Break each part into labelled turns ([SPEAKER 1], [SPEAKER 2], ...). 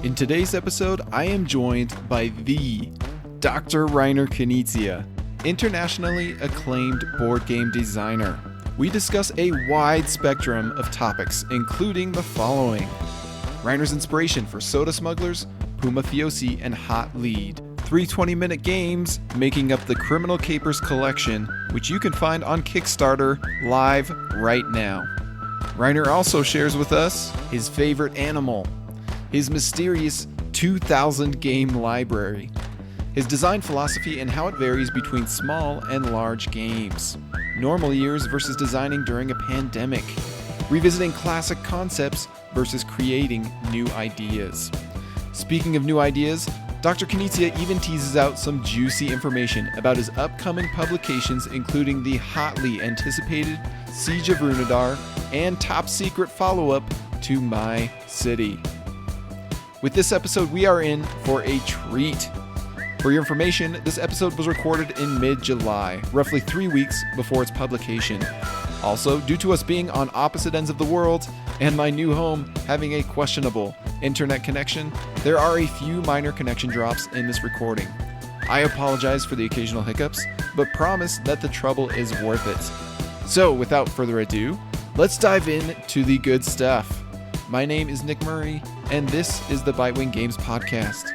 [SPEAKER 1] In today's episode, I am joined by the Dr. Reiner Knizia, internationally acclaimed board game designer. We discuss a wide spectrum of topics, including the following: Reiner's inspiration for Soda Smugglers, Pumafiosi, and Hot Lead. 3 20-minute games making up the Criminal Capers collection, which you can find on Kickstarter live right now. Reiner also shares with us his favorite animal, his mysterious 2,000 game library, his design philosophy and how it varies between small and large games, normal years versus designing during a pandemic, revisiting classic concepts versus creating new ideas. Speaking of new ideas, Dr. Knizia even teases out some juicy information about his upcoming publications, including the hotly anticipated Siege of Runedar and top secret follow-up to My City. With this episode, we are in for a treat. For your information, this episode was recorded in mid-July, roughly 3 weeks before its publication. Also, due to us being on opposite ends of the world and my new home having a questionable internet connection, there are a few minor connection drops in this recording. I apologize for the occasional hiccups, but promise that the trouble is worth it. So, without further ado, let's dive into the good stuff. My name is Nick Murray, and this is the Bitewing Games Podcast.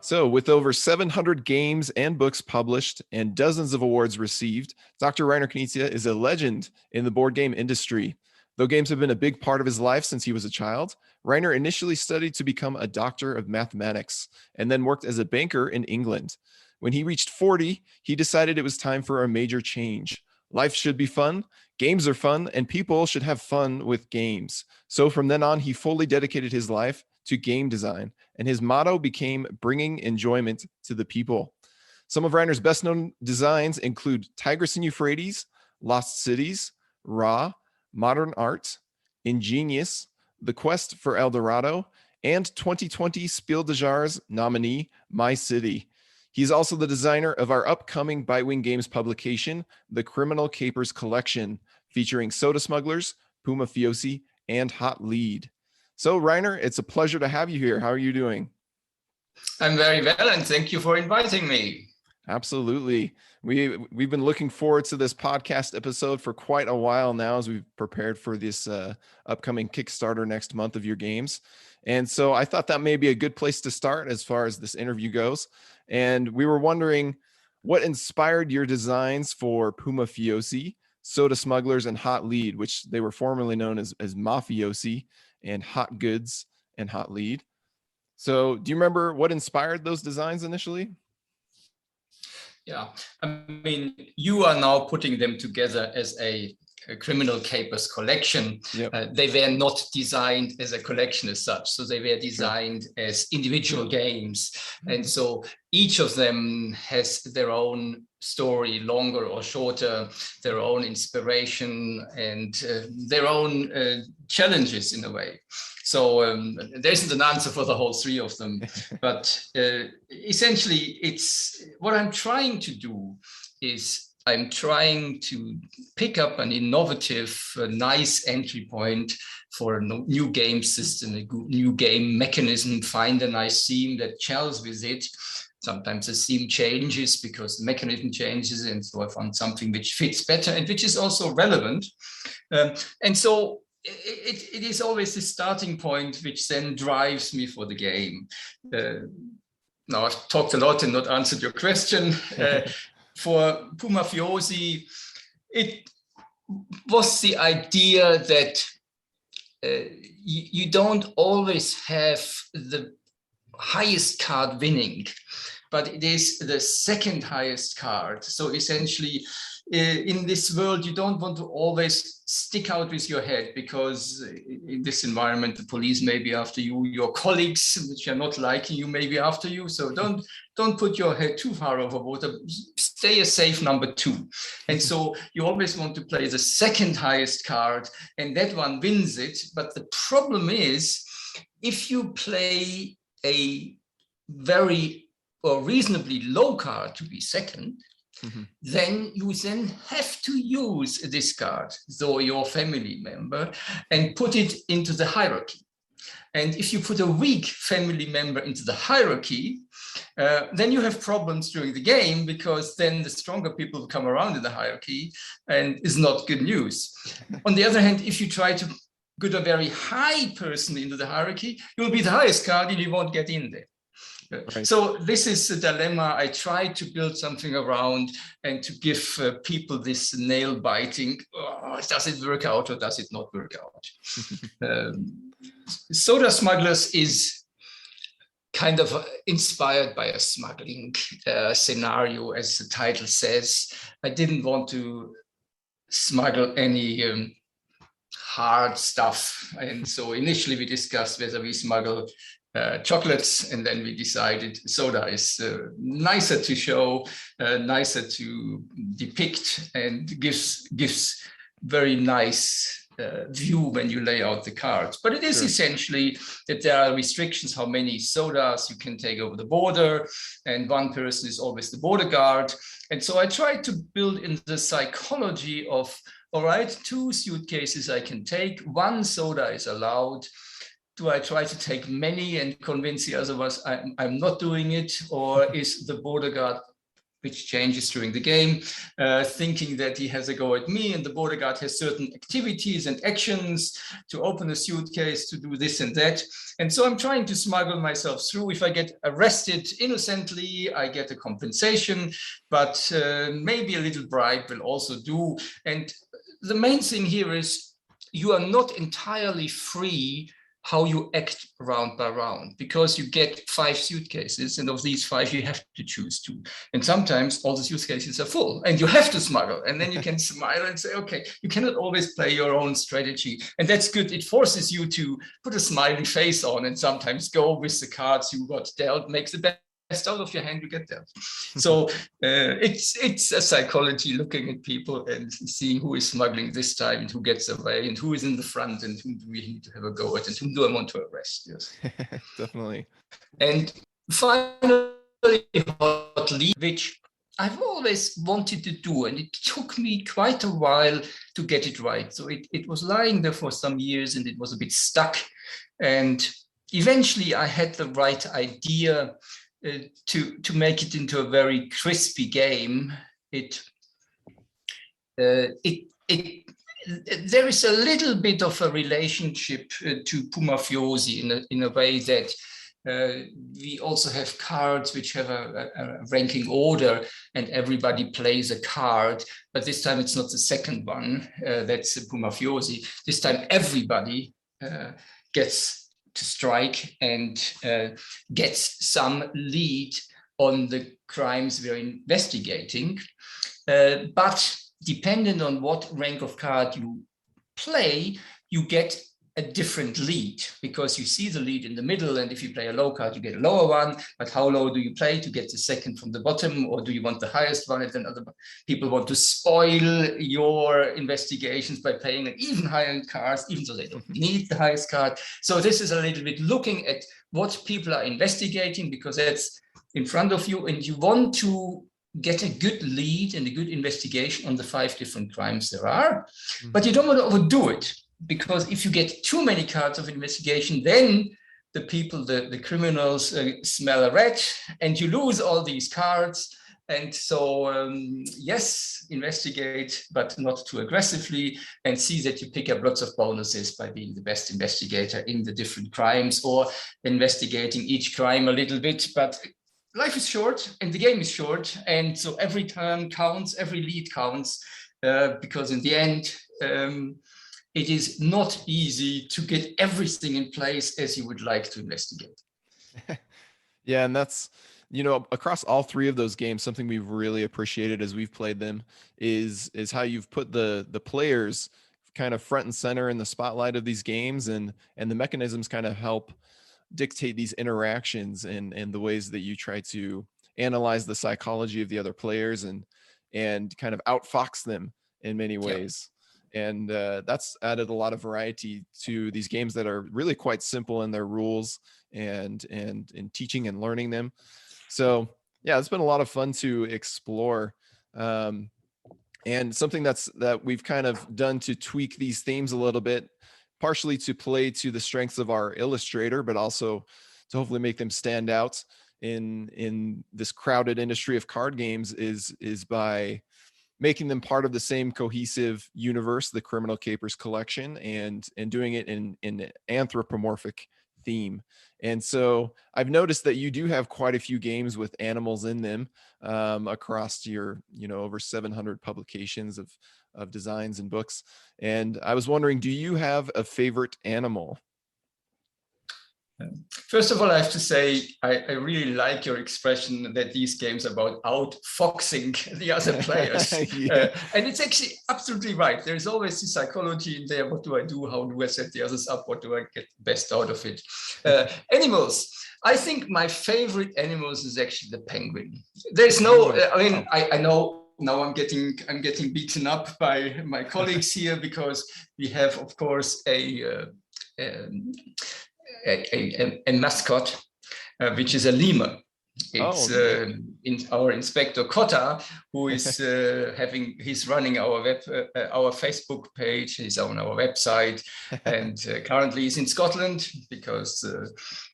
[SPEAKER 1] So, with over 700 games and books published and dozens of awards received, Dr. Reiner Knizia is a legend in the board game industry. Though games have been a big part of his life since he was a child, Reiner initially studied to become a doctor of mathematics and then worked as a banker in England. When he reached 40, he decided it was time for a major change. Life should be fun, games are fun, and people should have fun with games. So from then on, he fully dedicated his life to game design, and his motto became bringing enjoyment to the people. Some of Reiner's best-known designs include Tigris Euphrates, Lost Cities, Ra, Modern Art, Ingenious, The Quest for El Dorado, and 2020 Spiel des Jahres nominee, My City. He's also the designer of our upcoming Bitewing Games publication, the Criminal Capers collection, featuring Soda Smugglers, Pumafiosi, and Hot Lead. So, Reiner, it's a pleasure to have you here. How are you doing?
[SPEAKER 2] I'm very well, and thank you for inviting me.
[SPEAKER 1] Absolutely. We've been looking forward to this podcast episode for quite a while now as we've prepared for this upcoming Kickstarter next month of your games. And so I thought that may be a good place to start as far as this interview goes. And we were wondering what inspired your designs for Pumafiosi, Soda Smugglers, and Hot Lead, which they were formerly known as Mafiosi, and Hot Goods and Hot Lead. So do you remember what inspired those designs initially?
[SPEAKER 2] Yeah, I mean, you are now putting them together as a Criminal Capers collection.
[SPEAKER 1] Yep.
[SPEAKER 2] They were not designed as a collection as such, so they were designed as individual games. And so each of them has their own story, longer or shorter, their own inspiration and their own challenges in a way. So there isn't an answer for the whole three of them, but essentially it's what I'm trying to do is I'm trying to pick up an innovative, nice entry point for a new game system, a new game mechanism, find a nice theme that gels with it. Sometimes the theme changes because the mechanism changes, and so I found something which fits better and which is also relevant. And so it is always the starting point which then drives me for the game. Now I've talked a lot and not answered your question. For Pumafiosi, it was the idea that you don't always have the highest card winning, but it is the second highest card. So essentially, in this world, you don't want to always stick out with your head, because in this environment, the police may be after you, your colleagues, which are not liking you, may be after you. So don't put your head too far over water. Stay a safe number 2. And so you always want to play the second highest card, and that one wins it. But the problem is if you play a very or reasonably low card to be second, then you have to use this card, so your family member, and put it into the hierarchy. And if you put a weak family member into the hierarchy, then you have problems during the game, because then the stronger people come around in the hierarchy, and is not good news. On the other hand, if you try to put a very high person into the hierarchy, you'll be the highest card and you won't get in there. Right. So this is a dilemma I try to build something around, and to give people this nail biting, does it work out or does it not work out? Soda Smugglers is kind of inspired by a smuggling scenario, as the title says. I didn't want to smuggle any hard stuff, and so initially we discussed whether we smuggle chocolates, and then we decided soda is nicer to show, nicer to depict, and gives very nice view when you lay out the cards. But it is essentially that there are restrictions how many sodas you can take over the border, and one person is always the border guard. And so I tried to build in the psychology of, all right, 2 suitcases I can take, 1 soda is allowed. Do I try to take many and convince the others I'm not doing it? Or is the border guard, which changes during the game, thinking that he has a go at me, and the border guard has certain activities and actions to open a suitcase, to do this and that. And so I'm trying to smuggle myself through. If I get arrested innocently, I get a compensation, but maybe a little bribe will also do. And the main thing here is you are not entirely free how you act round by round, because you get 5 suitcases, and of these 5 you have to choose 2, and sometimes all the suitcases are full and you have to smuggle, and then you can smile and say, okay, you cannot always play your own strategy, and that's good. It forces you to put a smiley face on and sometimes go with the cards you got dealt, makes the best out of your hand you get dealt. So it's a psychology, looking at people and seeing who is smuggling this time and who gets away and who is in the front and whom do we need to have a go at and whom do I want to arrest. Yes.
[SPEAKER 1] Definitely.
[SPEAKER 2] And finally, hot lead, which I've always wanted to do, and it took me quite a while to get it right. So it was lying there for some years and it was a bit stuck, and eventually I had the right idea to make it into a very crispy game. There is a little bit of a relationship to Pumafiosi in a way that we also have cards which have a ranking order, and everybody plays a card, but this time it's not the second one, that's Pumafiosi. This time everybody gets to strike and gets some lead on the crimes we're investigating. But depending on what rank of card you play, you get a different lead, because you see the lead in the middle, and if you play a low card, you get a lower one. But how low do you play to get the second from the bottom, or do you want the highest one? And then other people want to spoil your investigations by playing an even higher cards, even though they don't need the highest card. So this is a little bit looking at what people are investigating, because that's in front of you, and you want to get a good lead and a good investigation on the 5 different crimes there are, but you don't want to overdo it. Because if you get too many cards of investigation, then the people, the criminals smell a rat, and you lose all these cards. And so, yes, investigate, but not too aggressively, and see that you pick up lots of bonuses by being the best investigator in the different crimes, or investigating each crime a little bit. But life is short and the game is short. And so every turn counts, every lead counts, because in the end, it is not easy to get everything in place as you would like to investigate.
[SPEAKER 1] Yeah, and that's, across all 3 of those games, something we've really appreciated as we've played them is how you've put the players kind of front and center in the spotlight of these games, and the mechanisms kind of help dictate these interactions and the ways that you try to analyze the psychology of the other players and kind of outfox them in many ways. And that's added a lot of variety to these games that are really quite simple in their rules and in teaching and learning them. So yeah, it's been a lot of fun to explore. And something that we've kind of done to tweak these themes a little bit, partially to play to the strengths of our illustrator, but also to hopefully make them stand out in this crowded industry of card games, is by making them part of the same cohesive universe, the Criminal Capers collection, and doing it in an anthropomorphic theme. And so I've noticed that you do have quite a few games with animals in them, across your, over 700 publications of designs and books. And I was wondering, do you have a favorite animal?
[SPEAKER 2] First of all, I have to say, I really like your expression that these games are about outfoxing the other players. And it's actually absolutely right. There's always the psychology in there. What do I do? How do I set the others up? What do I get best out of it? Animals. I think my favorite animals is actually the penguin. There's no, I know now I'm getting beaten up by my colleagues here, because we have, of course, a mascot, which is a lemur. It's in our inspector Cotta, who is he's running our Facebook page. He's on our website, and currently he's in Scotland, because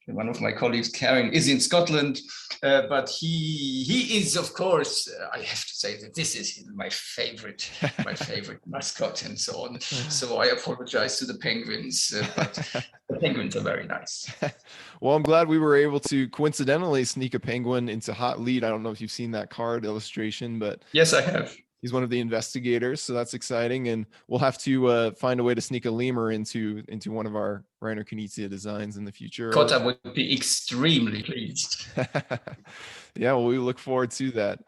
[SPEAKER 2] one of my colleagues, Karen, is in Scotland. But he is, of course, I have to say that this is my favorite mascot, and so on. So I apologize to the penguins, but the penguins are very nice.
[SPEAKER 1] Well, I'm glad we were able to coincidentally sneak a penguin into hot lead. I don't know if you've seen that card illustration, but
[SPEAKER 2] yes, I have.
[SPEAKER 1] He's one of the investigators, so that's exciting. And we'll have to find a way to sneak a lemur into one of our Reiner Knizia designs in the future.
[SPEAKER 2] Cotta would be extremely pleased.
[SPEAKER 1] Yeah, well, we look forward to that.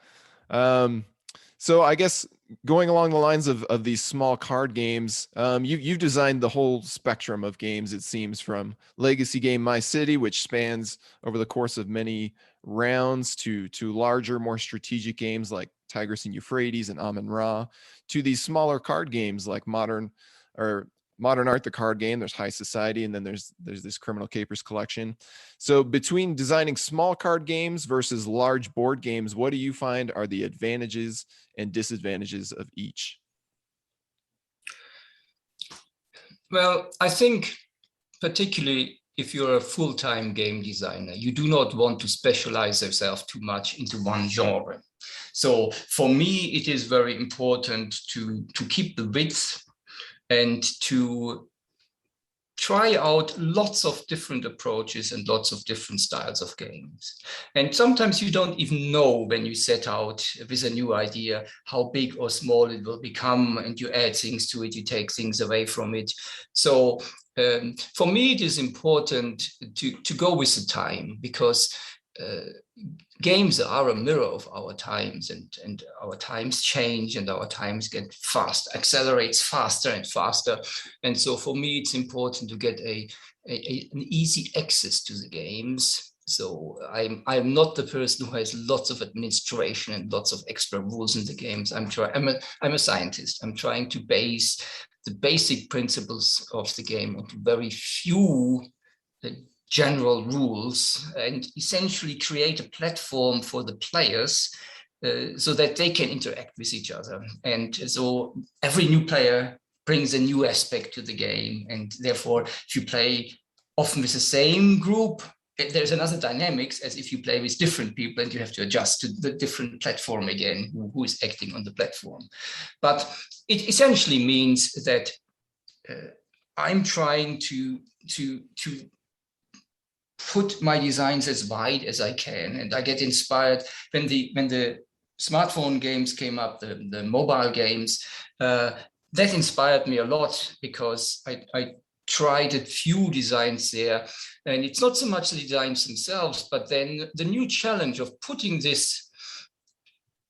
[SPEAKER 1] So I guess going along the lines of these small card games, you've designed the whole spectrum of games, it seems, from legacy game My City, which spans over the course of many rounds, to larger, more strategic games like Tigris and Euphrates and Amun-Ra, to these smaller card games like Modern Art, the card game. There's High Society, and then there's this Criminal Capers collection. So between designing small card games versus large board games, what do you find are the advantages and disadvantages of each?
[SPEAKER 2] Well, I think particularly if you're a full-time game designer, you do not want to specialize yourself too much into one genre. So for me, it is very important to keep the width and to try out lots of different approaches and lots of different styles of games. And sometimes you don't even know, when you set out with a new idea, how big or small it will become, and you add things to it, you take things away from it. So for me, it is important to go with the time, because games are a mirror of our times, and our times change, and our times accelerates faster and faster. And so for me, it's important to get an easy access to the games. So I'm not the person who has lots of administration and lots of extra rules in the games. I'm a scientist. I'm trying to base the basic principles of the game into very few general rules, and essentially create a platform for the players so that they can interact with each other. And so every new player brings a new aspect to the game, and therefore if you play often with the same group, there's another dynamics as if you play with different people and you have to adjust to the different platform again, who is acting on the platform. But it essentially means that I'm trying to put my designs as wide as I can, and I get inspired when the smartphone games came up, the mobile games. That inspired me a lot, because I tried a few designs there, and it's not so much the designs themselves, but then the new challenge of putting this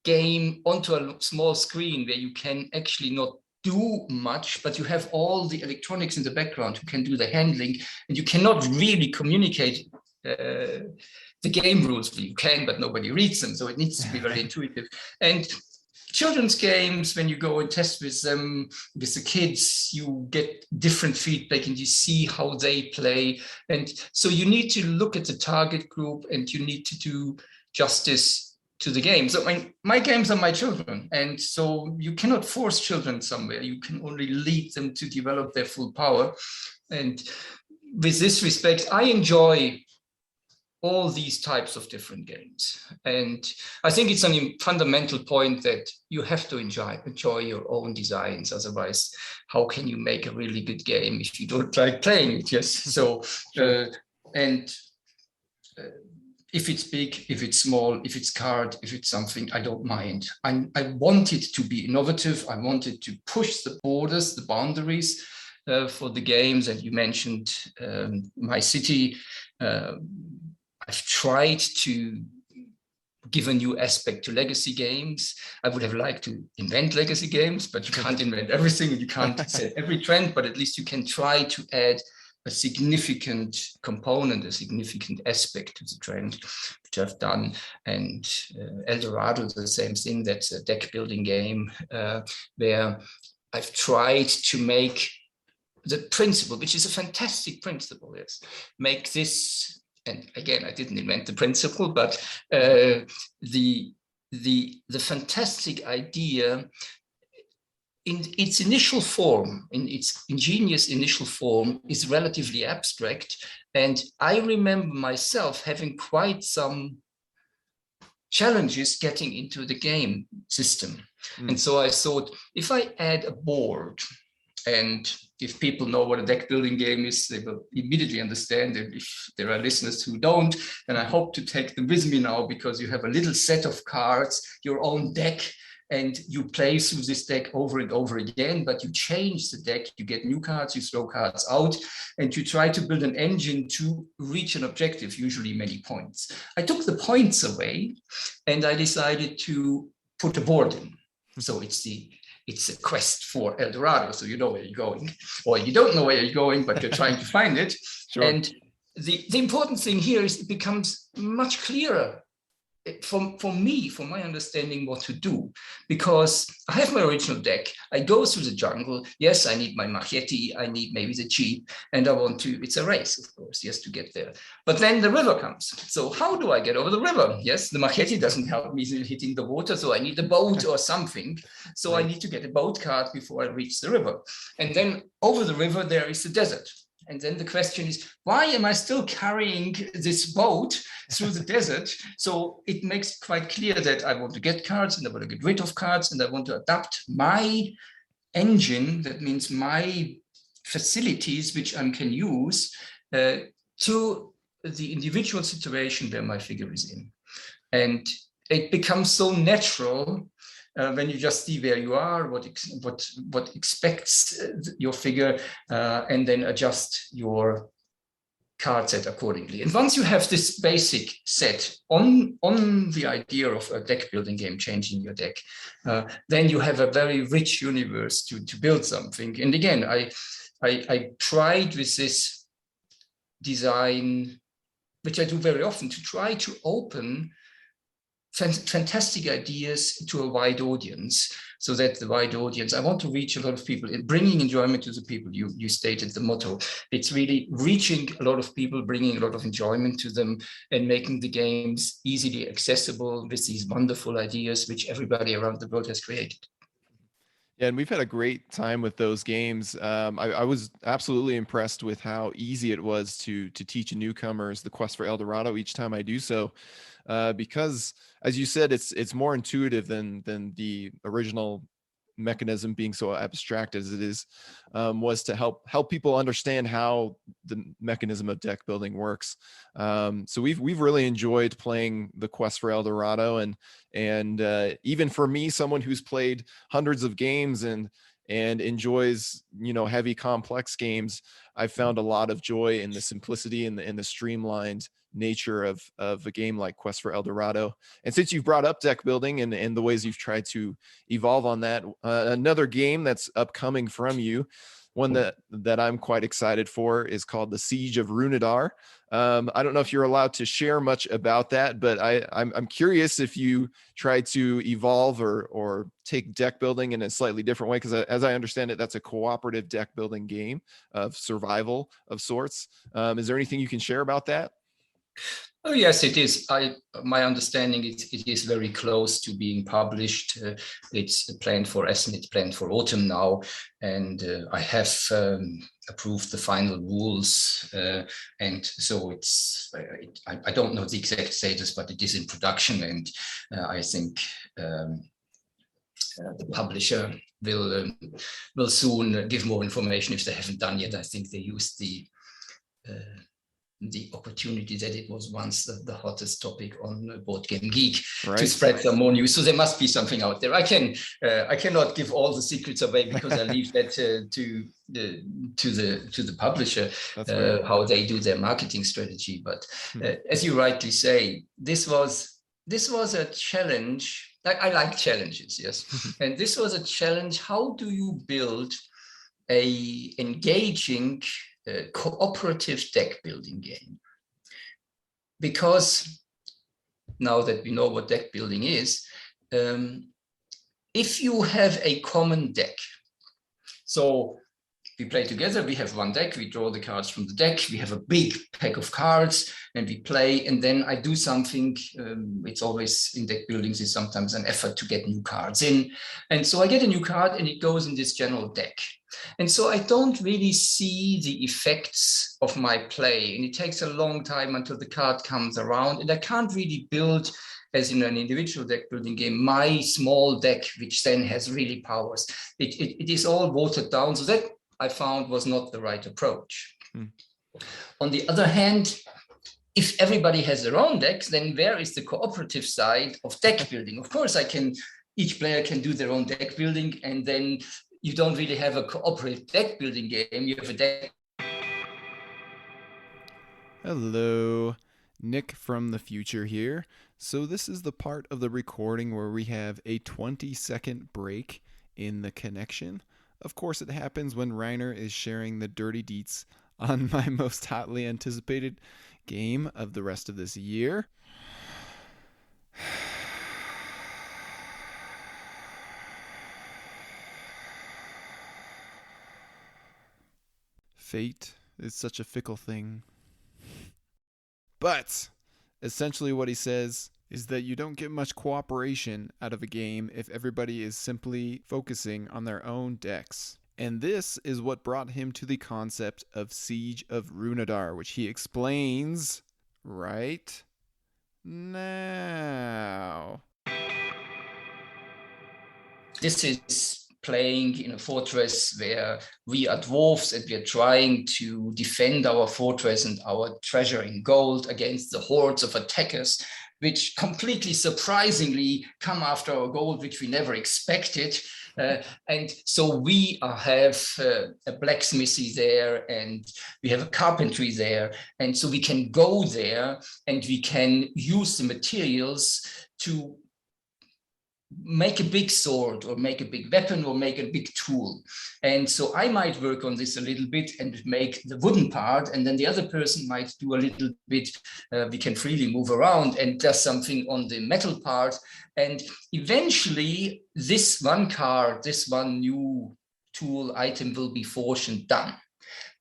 [SPEAKER 2] game onto a small screen where you can actually not do much, but you have all the electronics in the background who can do the handling, and you cannot really communicate the game rules. You can, but nobody reads them, so it needs to be very intuitive. And children's games, when you go and test with them, with the kids, you get different feedback and you see how they play. And so you need to look at the target group and you need to do justice to the game. So my games are my children. And so you cannot force children somewhere. You can only lead them to develop their full power. And with this respect, I enjoy all these types of different games. And I think it's a fundamental point that you have to enjoy your own designs. Otherwise, how can you make a really good game if you don't like playing it? Yes. So, if it's big, if it's small, if it's card, if it's something, I don't mind. I want it to be innovative. I wanted to push the borders, the boundaries for the games. And you mentioned my city. I've tried to give a new aspect to legacy games. I would have liked to invent legacy games, but you can't invent everything and you can't set every trend, but at least you can try to add a significant component, a significant aspect to the trend, which I've done. And El Dorado, the same thing. That's a deck building game where I've tried to make the principle, which is a fantastic principle, yes, make this. And again, I didn't invent the principle, but the fantastic idea in its initial form, in its ingenious initial form, is relatively abstract. And I remember myself having quite some challenges getting into the game system. And so I thought, if I add a board, and if people know what a deck building game is, they will immediately understand it. If there are listeners who don't, then I hope to take them with me now, because you have a little set of cards, your own deck, and you play through this deck over and over again, but you change the deck, you get new cards, you throw cards out, and you try to build an engine to reach an objective, usually many points. I took the points away and I decided to put a board in. So it's a quest for El Dorado. So you know where you're going, or you don't know where you're going, but you're trying to find it. Sure. And the important thing here is it becomes much clearer for me, for my understanding what to do, because I have my original deck. I go through the jungle. Yes, I need my machete. I need maybe the jeep, and I want to, it's a race, of course, yes, to get there. But then the river comes. So how do I get over the river? Yes, the machete doesn't help me hitting the water. So I need a boat or something. So I need to get a boat card before I reach the river. And then over the river, there is the desert. And then the question is, why am I still carrying this boat through the desert? So it makes quite clear that I want to get cards and I want to get rid of cards and I want to adapt my engine, that means my facilities, which I can use, to the individual situation where my figure is in. And it becomes so natural when you just see where you are, what expects your figure, and then adjust your card set accordingly. And once you have this basic set on the idea of a deck building game, changing your deck, then you have a very rich universe to build something. And again, I tried with this design, which I do very often, to try to open fantastic ideas to a wide audience, so that the wide audience, I want to reach a lot of people, bringing enjoyment to the people. You stated the motto. It's really reaching a lot of people, bringing a lot of enjoyment to them, and making the games easily accessible with these wonderful ideas which everybody around the world has created.
[SPEAKER 1] Yeah, and we've had a great time with those games. I was absolutely impressed with how easy it was to teach newcomers the quest for El Dorado each time I do so, because, as you said, it's more intuitive than the original mechanism being so abstract as it is, was to help people understand how the mechanism of deck building works. So we've really enjoyed playing the quest for El Dorado, and even for me, someone who's played hundreds of games and enjoys, heavy complex games, I found a lot of joy in the simplicity and the streamlined nature of a game like Quest for El Dorado. And since you've brought up deck building and the ways you've tried to evolve on that, another game that's upcoming from you One that I'm quite excited for is called the Siege of Runedar. I don't know if you're allowed to share much about that, but I'm curious if you try to evolve or take deck building in a slightly different way, because as I understand it, that's a cooperative deck building game of survival of sorts. Is there anything you can share about that?
[SPEAKER 2] Oh yes, it is. My understanding it is very close to being published. It's planned for autumn now, and I have approved the final rules, and so I don't know the exact status, but it is in production, and I think the publisher will soon give more information if they haven't done yet. I think they used the opportunity that it was once the hottest topic on Board Game Geek to spread some more news. So there must be something out there. I cannot give all the secrets away because I leave that to the publisher, how they do their marketing strategy. But as you rightly say, this was a challenge. I like challenges, yes. And this was a challenge. How do you build a engaging cooperative deck building game? Because now that we know what deck building is, if you have a common deck, so we play together, we have one deck, we draw the cards from the deck, we have a big pack of cards and we play, and then I do something. It's always in deck buildings is sometimes an effort to get new cards in, and so I get a new card and it goes in this general deck. And so I don't really see the effects of my play, and it takes a long time until the card comes around, and I can't really build, as in an individual deck building game, my small deck, which then has really powers. It is all watered down, so that I found was not the right approach. On the other hand, if everybody has their own decks, then where is the cooperative side of deck building? Of course, each player can do their own deck building, and then you don't really have a cooperative deck building game. You have a deck.
[SPEAKER 1] Hello, Nick from the future here. So this is the part of the recording where we have a 20-second break in the connection. Of course, it happens when Reiner is sharing the dirty deets on my most hotly anticipated game of the rest of this year. Fate is such a fickle thing. But essentially what he says is that you don't get much cooperation out of a game if everybody is simply focusing on their own decks. And this is what brought him to the concept of Siege of Runedar, which he explains right now.
[SPEAKER 2] This is playing in a fortress where we are dwarves and we are trying to defend our fortress and our treasure in gold against the hordes of attackers, which completely surprisingly come after our gold, which we never expected. And so we have a blacksmithy there, and we have a carpentry there. And so we can go there and we can use the materials to make a big sword or make a big weapon or make a big tool. And so I might work on this a little bit and make the wooden part, and then the other person might do a little bit, we can freely move around and does something on the metal part. And eventually this one card, this one new tool item will be forged and done.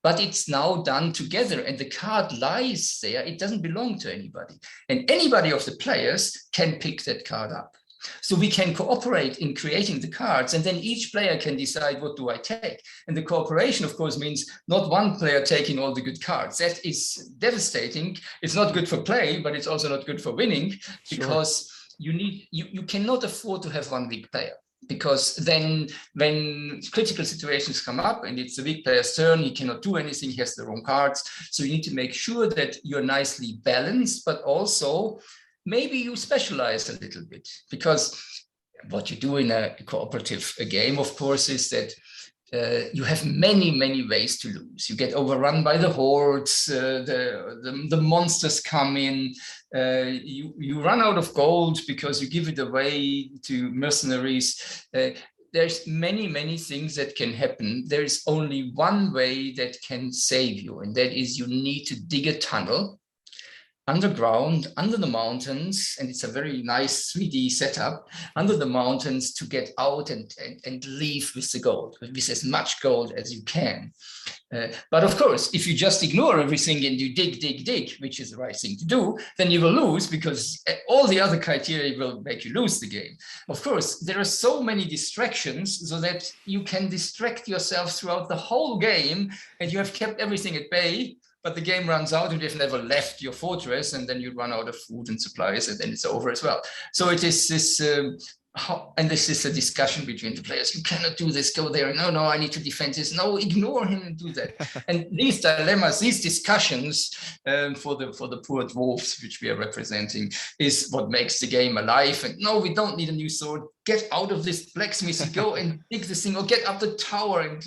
[SPEAKER 2] But it's now done together and the card lies there. It doesn't belong to anybody. And anybody of the players can pick that card up. So we can cooperate in creating the cards, and then each player can decide, what do I take? And the cooperation, of course, means not one player taking all the good cards. That is devastating. It's not good for play, but it's also not good for winning, because you cannot afford to have one weak player. Because then when critical situations come up and it's the weak player's turn, he cannot do anything, he has the wrong cards. So you need to make sure that you're nicely balanced, but also maybe you specialize a little bit, because what you do in a cooperative game, of course, is that you have many ways to lose. You get overrun by the hordes, the monsters come in, you run out of gold because you give it away to mercenaries. there's many things that can happen. There is only one way that can save you, and that is you need to dig a tunnel underground, under the mountains, and it's a very nice 3D setup, under the mountains to get out and leave with the gold, with as much gold as you can. But of course, if you just ignore everything and you dig, which is the right thing to do, then you will lose, because all the other criteria will make you lose the game. Of course, there are so many distractions so that you can distract yourself throughout the whole game, and you have kept everything at bay, but the game runs out and you've never left your fortress, and then you run out of food and supplies, and then it's over as well. So it is this, and this is a discussion between the players. You cannot do this, go there. No, I need to defend this. No, ignore him and do that. And these dilemmas, these discussions for the poor dwarfs, which we are representing, is what makes the game alive. And no, we don't need a new sword. Get out of this blacksmith, go and dig this thing, or get up the tower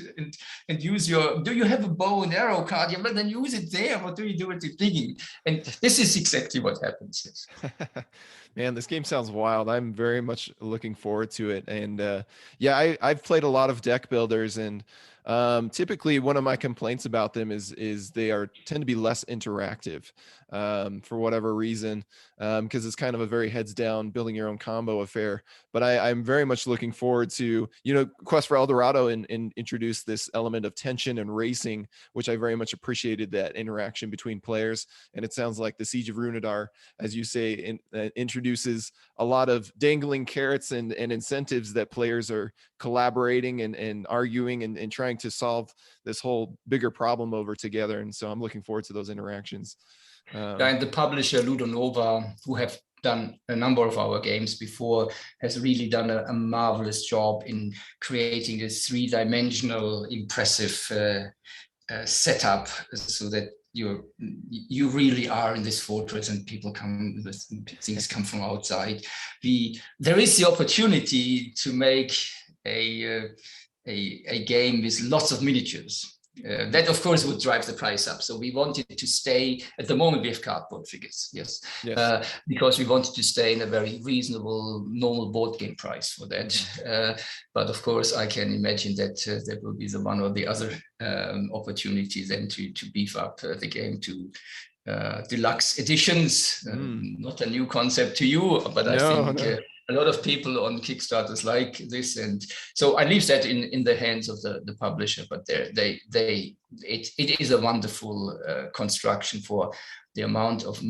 [SPEAKER 2] and use your, do you have a bow and arrow card? Yeah, but then use it there. What do you do with the digging? And this is exactly what happens.
[SPEAKER 1] Man, this game sounds wild. I'm very much looking forward to it. And yeah, I've played a lot of deck builders, and typically one of my complaints about them is they tend to be less interactive for whatever reason, because it's kind of a very heads down building your own combo affair. But I'm very much looking forward to, Quest for El Dorado and introduce this element of tension and racing, which I very much appreciated, that interaction between players. And it sounds like the Siege of Runedar, as you say, introduces a lot of dangling carrots and incentives that players are collaborating and arguing and trying to solve this whole bigger problem over together. And so I'm looking forward to those interactions.
[SPEAKER 2] And the publisher Ludonova, who have done a number of our games before, has really done a marvelous job in creating this three-dimensional, impressive setup, so that you really are in this fortress, and things come from outside. There is the opportunity to make a game with lots of miniatures. That of course would drive the price up. So we wanted to stay, at the moment we have cardboard figures, yes. Because we wanted to stay in a very reasonable, normal board game price for that. But of course I can imagine that there will be the one or the other opportunity then to beef up the game to deluxe editions. Not a new concept to you, but I think a lot of people on Kickstarters like this, and so I leave that in the hands of the publisher. But it is a wonderful construction for the amount of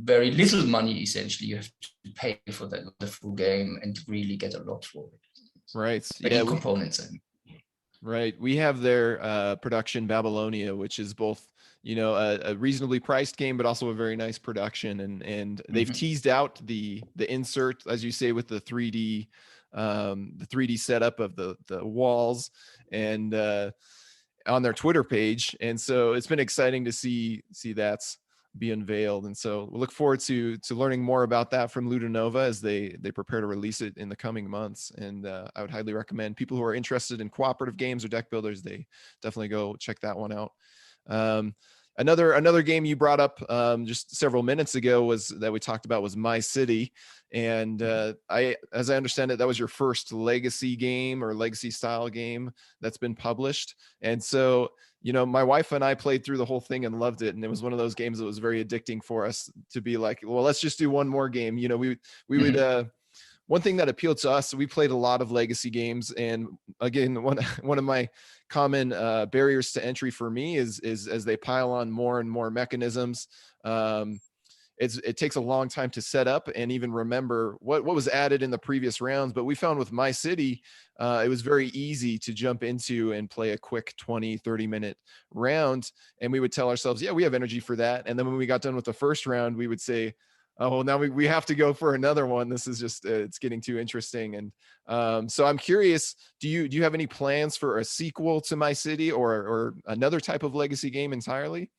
[SPEAKER 2] very little money essentially you have to pay for that wonderful game, and really get a lot for it.
[SPEAKER 1] Right.
[SPEAKER 2] Components.
[SPEAKER 1] Right. We have their production Babylonia, which is both, a reasonably priced game, but also a very nice production. And they've teased out the insert, as you say, with the 3D setup of the walls, and on their Twitter page. And so it's been exciting to see that's be unveiled. And so we'll look forward to learning more about that from Ludonova as they prepare to release it in the coming months. And I would highly recommend people who are interested in cooperative games or deck builders, they definitely go check that one out. Another game you brought up just several minutes ago that we talked about was My City. And as I understand it, that was your first legacy game or legacy style game that's been published. And so, my wife and I played through the whole thing and loved it. And it was one of those games that was very addicting for us to be like, well, let's just do one more game. We would, one thing that appealed to us, we played a lot of legacy games. And again, one of my common barriers to entry for me is as they pile on more and more mechanisms, it takes a long time to set up and even remember what was added in the previous rounds. But we found with My City, it was very easy to jump into and play a quick 20-30 minute round. And we would tell ourselves, yeah, we have energy for that. And then when we got done with the first round, we would say, oh, now we have to go for another one. This is just, it's getting too interesting. And so I'm curious, do you have any plans for a sequel to My City or another type of legacy game entirely?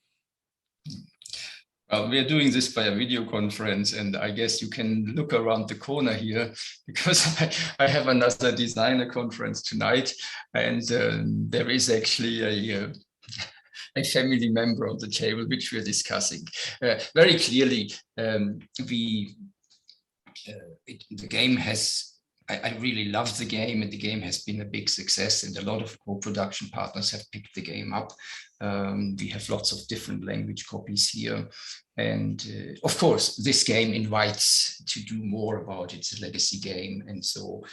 [SPEAKER 2] We are doing this by a video conference, and I guess you can look around the corner here, because I have another designer conference tonight, and there is actually a family member on the table, which we're discussing. Very clearly, the game has I really love the game, and the game has been a big success, and a lot of co-production partners have picked the game up. We have lots of different language copies here. And of course, this game invites to do more about it. It's a legacy game. And so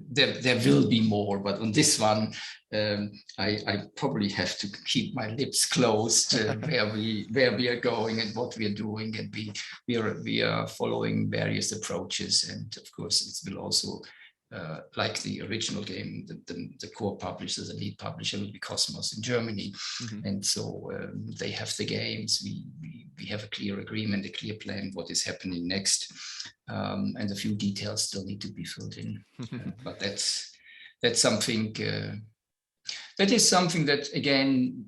[SPEAKER 2] there will be more, but on this one, I probably have to keep my lips closed where we are going and what we are doing, and we are following various approaches. And of course, it will also, like the original game, the core publisher, the lead publisher will be Cosmos in Germany, and so they have the games. We have a clear agreement, a clear plan what is happening next, and a few details still need to be filled in. But that's something that is something that again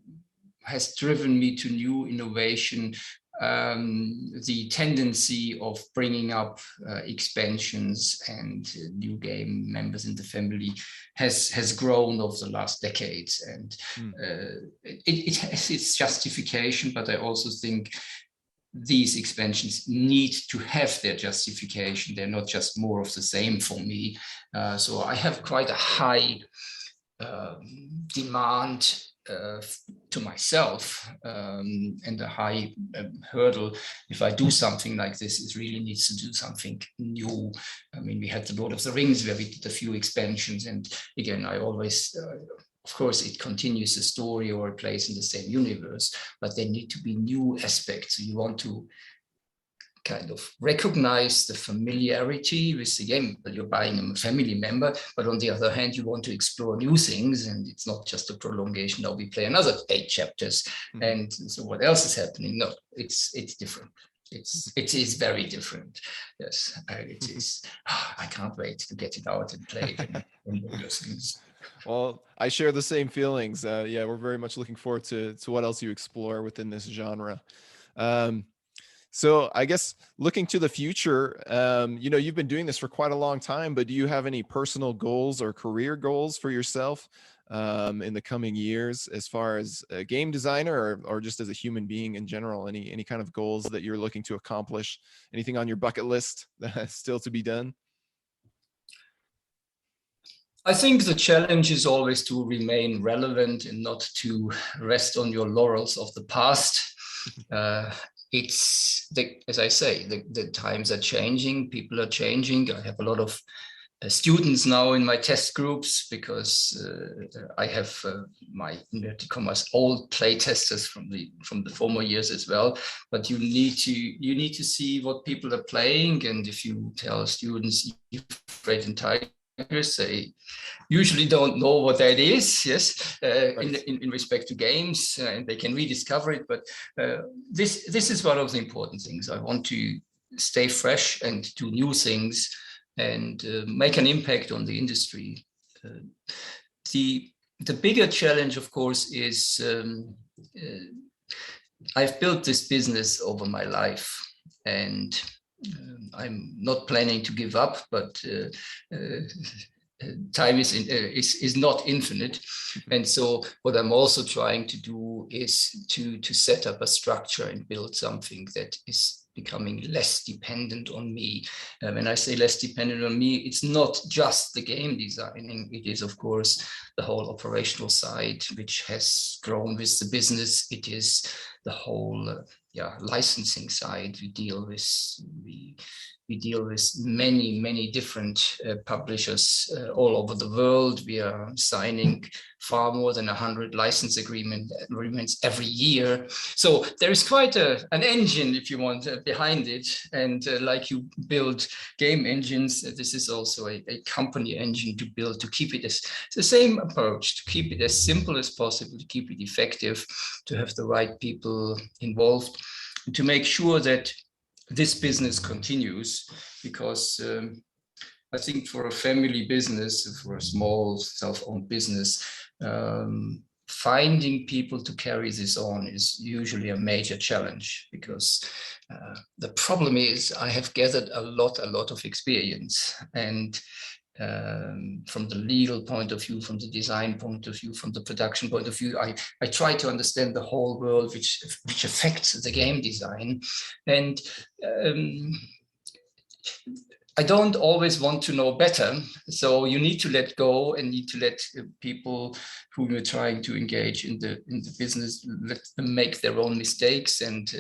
[SPEAKER 2] has driven me to new innovation. The tendency of bringing up expansions and new game members in the family has grown over the last decades, and it has its justification, but I also think these expansions need to have their justification. They're not just more of the same for me. So I have quite a high demand to myself, and a high hurdle. If I do something like this, it really needs to do something new. I mean, we had the Lord of the Rings where we did a few expansions, and again, I always, of course, it continues the story or it plays in the same universe, but there need to be new aspects. So you want to kind of recognize the familiarity with the game, but you're buying a family member, but on the other hand, you want to explore new things, and it's not just a prolongation. Now we play another 8 chapters, and so what else is happening? No, it's different. It is very different. Yes, it is. I can't wait to get it out and play it and those things.
[SPEAKER 1] Well, I share the same feelings. Yeah, we're very much looking forward to what else you explore within this genre. So I guess looking to the future, you've been doing this for quite a long time, but do you have any personal goals or career goals for yourself in the coming years, as far as a game designer or just as a human being in general? Any kind of goals that you're looking to accomplish? Anything on your bucket list that's still to be done?
[SPEAKER 2] I think the challenge is always to remain relevant and not to rest on your laurels of the past. As I say, the times are changing, people are changing. I have a lot of students now in my test groups because I have my inverted commas old play testers from the former years as well. But you need to see what people are playing, and if you tell students Euphrates and Tigris, they usually don't know what that is. Yes, right. in respect to games, and they can rediscover it. But this is one of the important things. I want to stay fresh and do new things and make an impact on the industry. The bigger challenge, of course, is I've built this business over my life, and I'm not planning to give up, but time is not infinite. And so what I'm also trying to do is to set up a structure and build something that is becoming less dependent on me. When I say less dependent on me, it's not just the game designing. It is, of course, the whole operational side, which has grown with the business. It is the whole licensing side. We deal with many different publishers all over the world. We are signing far more than 100 license agreements every year. So there is quite an engine, if you want, behind it. And like you build game engines, this is also a company engine to build, to keep it as the same approach, to keep it as simple as possible, to keep it effective, to have the right people involved, to make sure that this business continues, because I think for a family business, for a small self-owned business, finding people to carry this on is usually a major challenge, because the problem is I have gathered a lot of experience, and from the legal point of view, from the design point of view, from the production point of view, I try to understand the whole world which affects the game design. And I don't always want to know better. So you need to let go and need to let people who you're trying to engage in the business, let them make their own mistakes and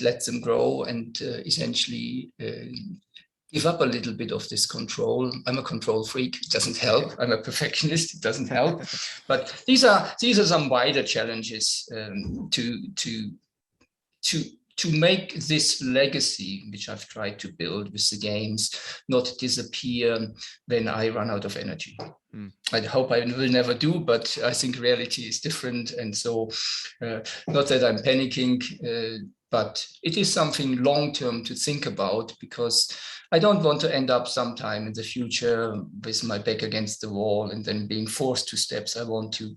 [SPEAKER 2] let them grow and essentially give up a little bit of this control. I'm a control freak. It doesn't help. I'm a perfectionist. It doesn't help. But these are some wider challenges to make this legacy, which I've tried to build with the games, not disappear when I run out of energy. I hope I will never do, but I think reality is different. And so not that I'm panicking, but it is something long-term to think about, because I don't want to end up sometime in the future with my back against the wall and then being forced to steps. I want to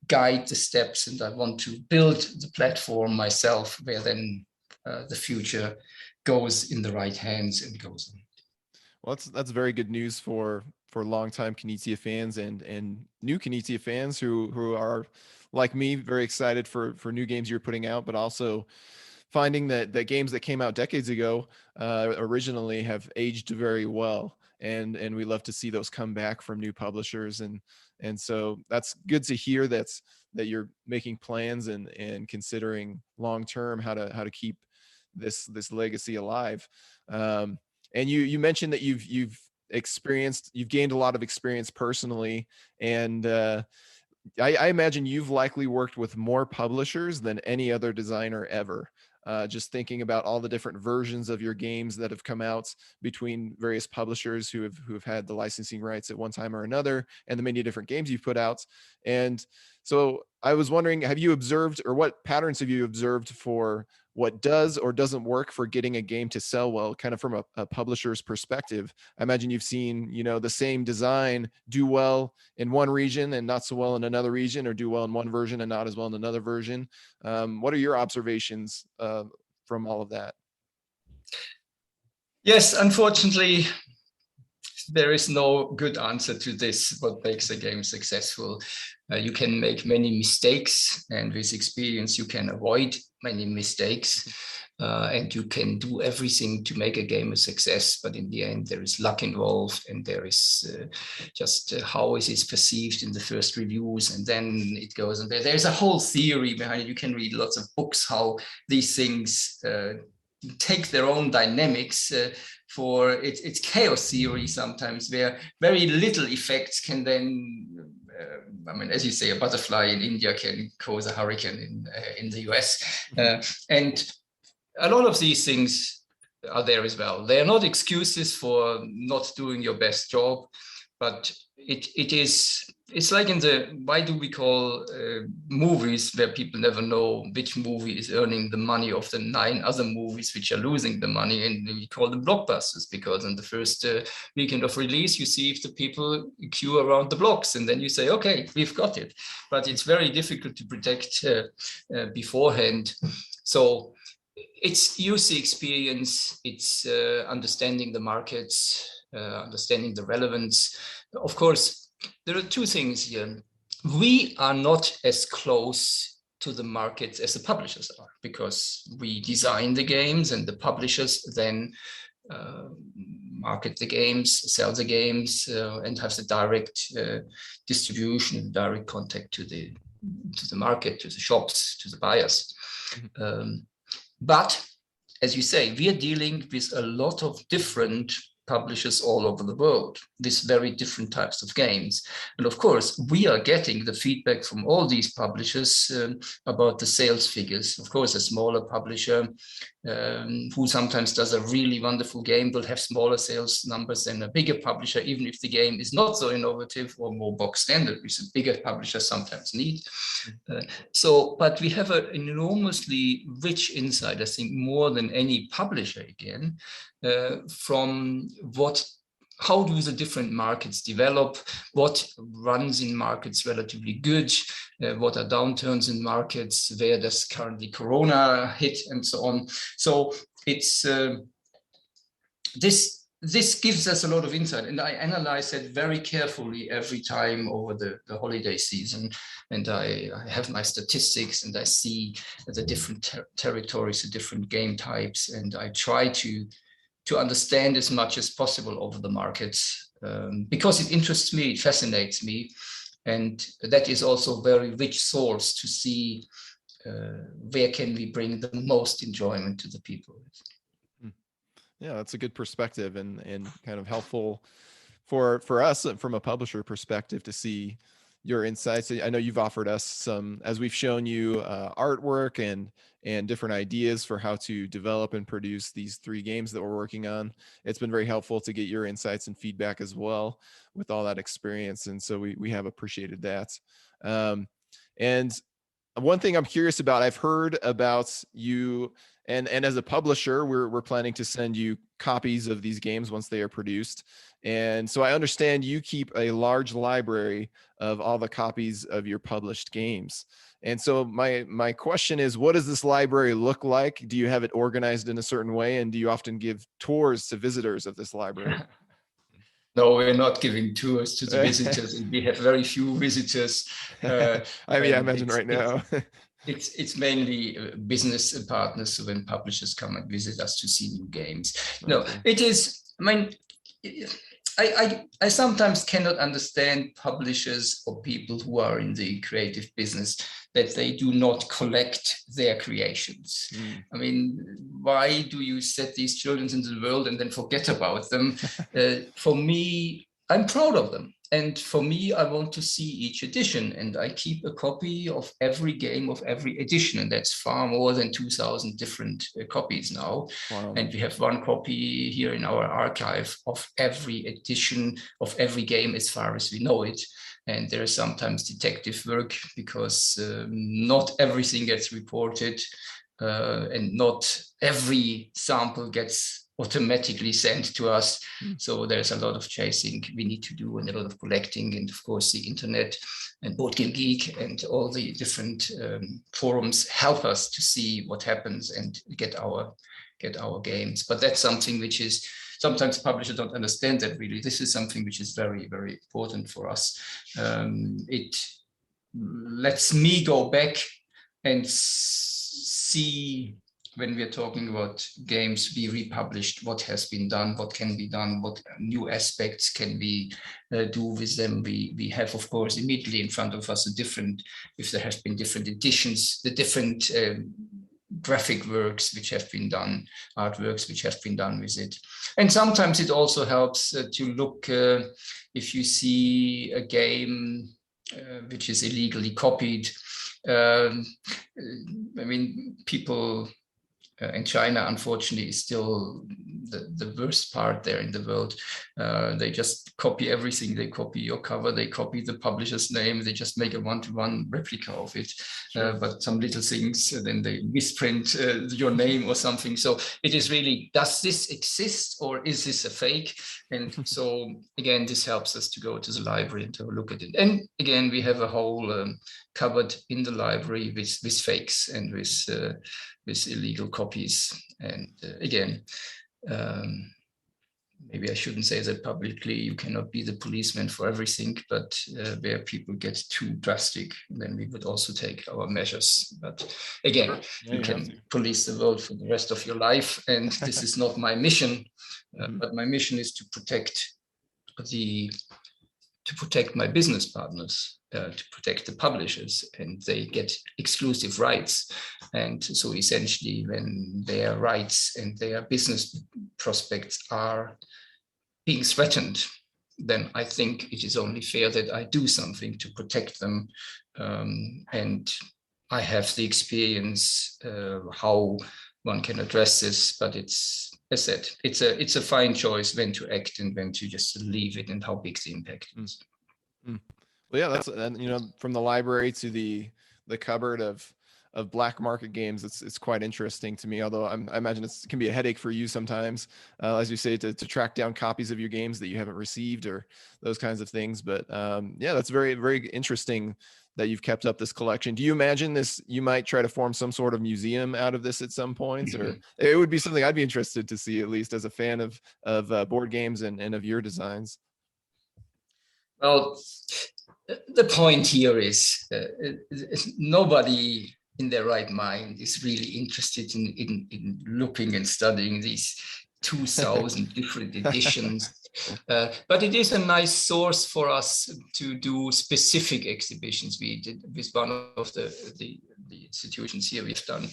[SPEAKER 2] guide the steps, and I want to build the platform myself, where then the future goes in the right hands and goes on.
[SPEAKER 1] Well, that's very good news for longtime Knizia fans and new Knizia fans who are, like me, very excited for new games you're putting out, but also finding that games that came out decades ago originally have aged very well, and we love to see those come back from new publishers, and so that's good to hear that you're making plans and considering long term how to keep this legacy alive. And you mentioned that you've gained a lot of experience personally, and I imagine you've likely worked with more publishers than any other designer ever. Just thinking about all the different versions of your games that have come out between various publishers who have had the licensing rights at one time or another, and the many different games you've put out. And so I was wondering, have you observed, or what patterns have you observed for what does or doesn't work for getting a game to sell well, kind of from a publisher's perspective? I imagine you've seen, the same design do well in one region and not so well in another region, or do well in one version and not as well in another version. What are your observations from all of that?
[SPEAKER 2] Yes, unfortunately, there is no good answer to this, what makes a game successful. You can make many mistakes, and with experience you can avoid many mistakes, and you can do everything to make a game a success, but in the end there is luck involved, and there is just how it is perceived in the first reviews, and then it goes, and there's a whole theory behind it. You can read lots of books how these things take their own dynamics. For it's chaos theory sometimes, where very little effects can then, as you say, a butterfly in India can cause a hurricane in the US. And a lot of these things are there as well. They are not excuses for not doing your best job, but it's like in why do we call movies where people never know which movie is earning the money of the 9 other movies which are losing the money, and we call them blockbusters, because in the first weekend of release you see if the people queue around the blocks, and then you say, okay, we've got it. But it's very difficult to predict beforehand. So it's user experience, it's understanding the markets, understanding the relevance. Of course, there are two things here. We are not as close to the markets as the publishers are, because we design the games and the publishers then market the games, sell the games, and have the direct distribution, direct contact to the market, to the shops, to the buyers. But as you say, we are dealing with a lot of different publishers all over the world, these very different types of games. And of course, we are getting the feedback from all these publishers about the sales figures. Of course, a smaller publisher who sometimes does a really wonderful game will have smaller sales numbers than a bigger publisher, even if the game is not so innovative or more box standard, which a bigger publisher sometimes need. But we have an enormously rich insight, I think, more than any publisher again, from how do the different markets develop, what runs in markets relatively good, what are downturns in markets, where does currently Corona hit, and so on. So it's this gives us a lot of insight, and I analyze it very carefully every time over the holiday season, and I have my statistics, and I see the different territories, the different game types, and I try to to understand as much as possible over the markets, because it interests me, it fascinates me. And that is also a very rich source to see where can we bring the most enjoyment to the people.
[SPEAKER 1] Yeah, that's a good perspective, and kind of helpful for us from a publisher perspective to see your insights. I know you've offered us some, as we've shown you, artwork and different ideas for how to develop and produce these 3 games that we're working on. It's been very helpful to get your insights and feedback as well with all that experience. And so we have appreciated that. And one thing I'm curious about, I've heard about you, and as a publisher, we're planning to send you copies of these games once they are produced. And so I understand you keep a large library of all the copies of your published games. And so my question is, what does this library look like? Do you have it organized in a certain way? And do you often give tours to visitors of this library?
[SPEAKER 2] No, we're not giving tours to the visitors, and we have very few visitors.
[SPEAKER 1] I imagine right now.
[SPEAKER 2] It's mainly business partners when publishers come and visit us to see new games. No, it is, I mean, I sometimes cannot understand publishers or people who are in the creative business that they do not collect their creations. I mean, why do you set these children into the world and then forget about them? For me, I'm proud of them. And for me, I want to see each edition, and I keep a copy of every game of every edition, and that's far more than 2,000 different copies now.
[SPEAKER 1] Wow.
[SPEAKER 2] And we have one copy here in our archive of every edition of every game as far as we know it. And there is sometimes detective work because not everything gets reported, and not every sample gets automatically sent to us. So there's a lot of chasing we need to do, and a lot of collecting, and of course the internet and Board Game Geek and all the different forums help us to see what happens and get our games. But that's something which is sometimes publishers don't understand that really. This is something which is very, very important for us. It lets me go back and see, when we are talking about games we republished, what has been done, what can be done, what new aspects can we do with them. We have, of course, immediately in front of us if there have been different editions, the different graphic works which have been done, artworks which have been done with it. And sometimes it also helps to look, if you see a game which is illegally copied. I mean, people in China, unfortunately, is still the worst part there in the world. They just copy everything. They copy your cover, they copy the publisher's name, they just make a one-to-one replica of it. Sure. But some little things, then they misprint your name or something. So it is really, does this exist or is this a fake? And so again, this helps us to go to the library and to look at it. And again, we have a whole cupboard in the library with fakes and with illegal copies. And again, maybe I shouldn't say that publicly, you cannot be the policeman for everything, but where people get too drastic, then we would also take our measures. But again, you can police the world for the rest of your life, and this is not my mission, but my mission is to protect my business partners, to protect the publishers, and they get exclusive rights. And so essentially, when their rights and their business prospects are being threatened, then I think it is only fair that I do something to protect them. And I have the experience how one can address this, but it's, as I said, it's a fine choice when to act and when to just leave it, and how big the impact is.
[SPEAKER 1] Well, yeah, that's, from the library to the cupboard of black market games, it's quite interesting to me, although I imagine it can be a headache for you sometimes, as you say, to track down copies of your games that you haven't received or those kinds of things. But yeah, that's very, very interesting that you've kept up this collection. Do you imagine you might try to form some sort of museum out of this at some point? Or it would be something I'd be interested to see, at least as a fan of board games and of your designs.
[SPEAKER 2] Well, the point here is nobody in their right mind is really interested in looking and studying these 2,000 different editions. But it is a nice source for us to do specific exhibitions. We did with one of the institutions here, we've done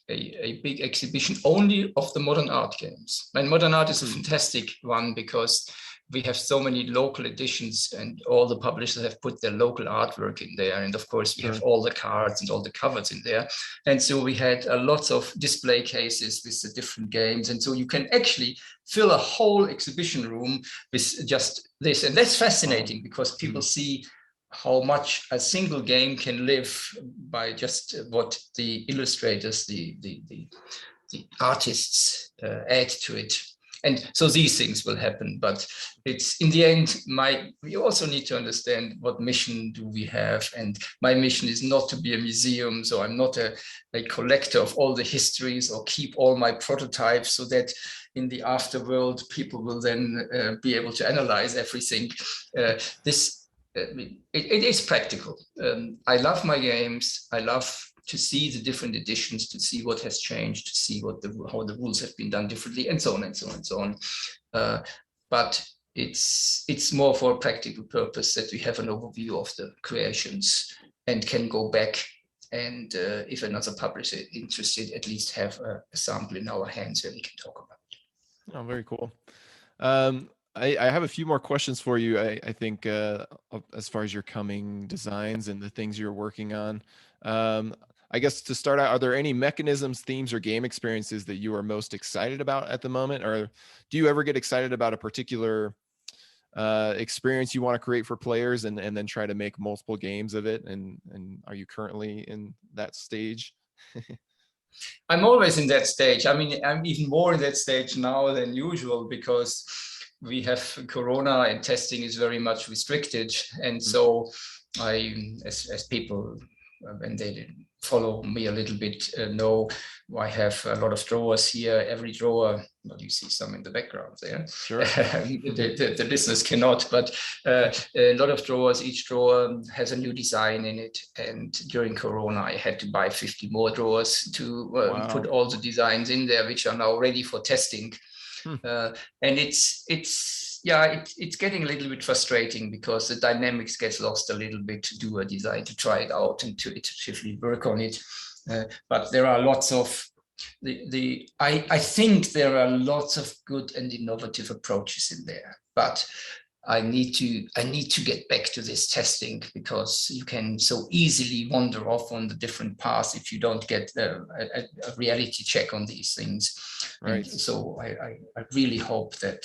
[SPEAKER 2] a big exhibition only of the modern art games. And modern art is a fantastic one because we have so many local editions and all the publishers have put their local artwork in there. And of course, we have all the cards and all the covers in there. And so we had lots of display cases with the different games. And so you can actually fill a whole exhibition room with just this. And that's fascinating because people see how much a single game can live by just what the illustrators, the artists add to it. And so these things will happen, but it's in the end, we also need to understand what mission do we have. And my mission is not to be a museum. So I'm not a collector of all the histories or keep all my prototypes so that in the afterworld, people will then be able to analyze everything. It is practical. I love my games. I love to see the different editions, to see what has changed, to see how the rules have been done differently, and so on and so on and so on. But it's more for a practical purpose that we have an overview of the creations and can go back and if another publisher is interested, at least have a sample in our hands where we can talk about it.
[SPEAKER 1] Oh, very cool. I have a few more questions for you. I think as far as your coming designs and the things you're working on. I guess to start out, are there any mechanisms, themes, or game experiences that you are most excited about at the moment? Or do you ever get excited about a particular experience you want to create for players and then try to make multiple games of it? And are you currently in that stage?
[SPEAKER 2] I'm always in that stage. I mean, I'm even more in that stage now than usual because we have Corona and testing is very much restricted. And so as people, when they follow me a little bit, know I have a lot of drawers here. Every drawer, well, you see some in the background there.
[SPEAKER 1] Sure.
[SPEAKER 2] the listeners cannot, but a lot of drawers. Each drawer has a new design in it. And during Corona, I had to buy 50 more drawers to put all the designs in there, which are now ready for testing. And it's getting a little bit frustrating because the dynamics gets lost a little bit to do a design, to try it out and to iteratively work on it. But there are lots of I think there are lots of good and innovative approaches in there, but I need to get back to this testing because you can so easily wander off on the different paths if you don't get a reality check on these things. Right. And so I really hope that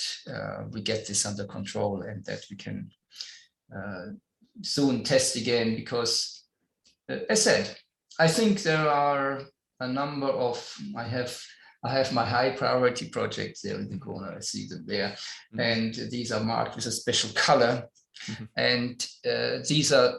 [SPEAKER 2] we get this under control and that we can soon test again because, as said, I think there are a number of, I have my high priority projects there in the corner. I see them there. And these are marked with a special color. And these are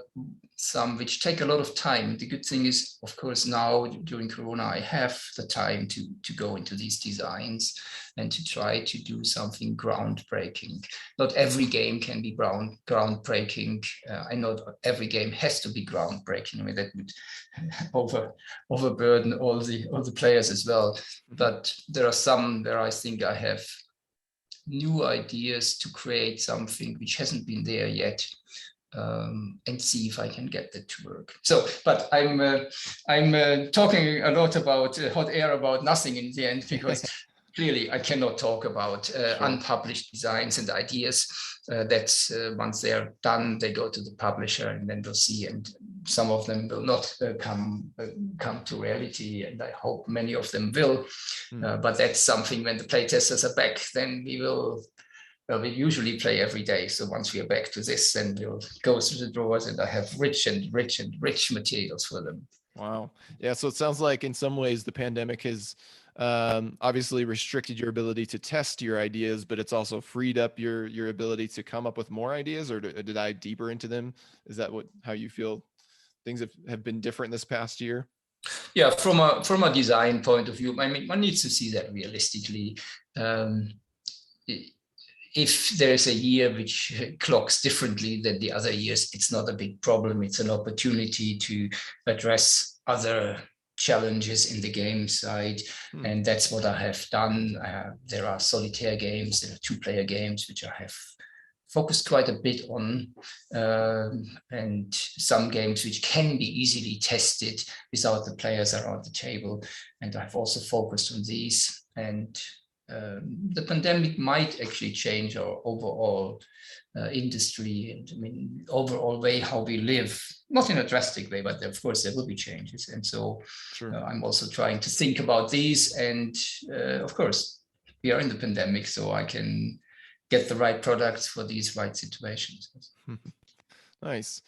[SPEAKER 2] some which take a lot of time. The good thing is, of course, now during Corona, I have the time to go into these designs and to try to do something groundbreaking. Not every game can be groundbreaking. I know every game has to be groundbreaking. I mean, that would overburden all the players as well. But there are some where I think I have new ideas to create something which hasn't been there yet, and see if I can get that to work. So, but I'm talking a lot about hot air about nothing in the end because clearly I cannot talk about unpublished designs and ideas. That's once they are done, they go to the publisher and then we'll see. And some of them will not come to reality, and I hope many of them will. But that's something when the playtesters are back, then we will. Well, we usually play every day. So once we are back to this, then we'll go through the drawers and I have rich materials for them.
[SPEAKER 1] Wow. Yeah. So it sounds like in some ways the pandemic has obviously restricted your ability to test your ideas, but it's also freed up your ability to come up with more ideas or to dive deeper into them. Is that how you feel things have been different this past year?
[SPEAKER 2] Yeah, from a design point of view, I mean, one needs to see that realistically. If there's a year which clocks differently than the other years, it's not a big problem. It's an opportunity to address other challenges in the game side, and that's what I have done. There are solitaire games, there are 2-player games, which I have focused quite a bit on, and some games which can be easily tested without the players around the table. And I've also focused on these. And the pandemic might actually change our overall industry, and I mean, overall way how we live, not in a drastic way, but of course there will be changes. And so I'm also trying to think about these. And of course, we are in the pandemic, so I can get the right products for these right situations.
[SPEAKER 1] Nice.